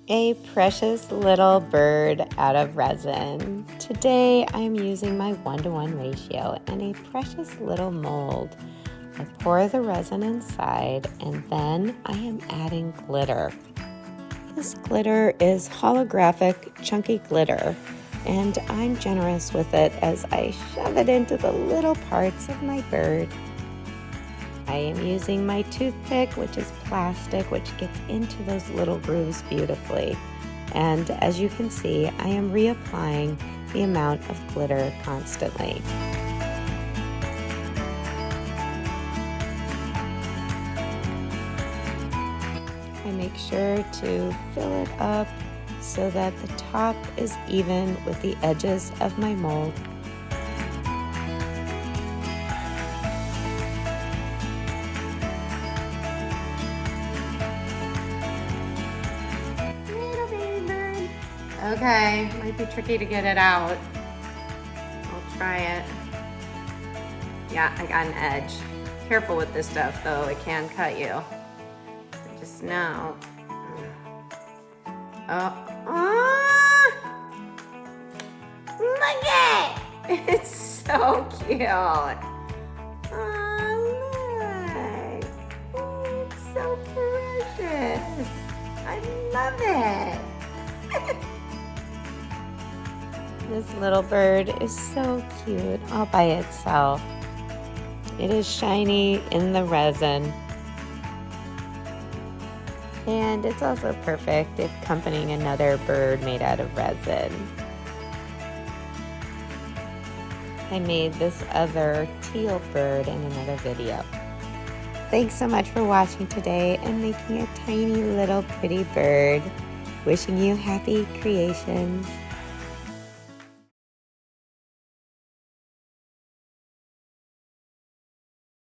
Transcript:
A precious little bird out of resin. Today I am using my 1-to-1 ratio and a precious little mold. I pour the resin inside and then I am adding glitter. This glitter is holographic chunky glitter and I'm generous with it as I shove it into the little parts of my bird. I am using my toothpick, which is plastic, which gets into those little grooves beautifully. And as you can see, I am reapplying the amount of glitter constantly. I make sure to fill it up so that the top is even with the edges of my mold. Okay, might be tricky to get it out. I'll try it. Yeah, I got an edge. Careful with this stuff though, it can cut you. Just now. Oh, look at it! It's so cute. Oh, look. Oh, it's so precious. I love it. This little bird is so cute all by itself. It is shiny in the resin. And it's also perfect if accompanying another bird made out of resin. I made this other teal bird in another video. Thanks so much for watching today and making a tiny little pretty bird. Wishing you happy creations.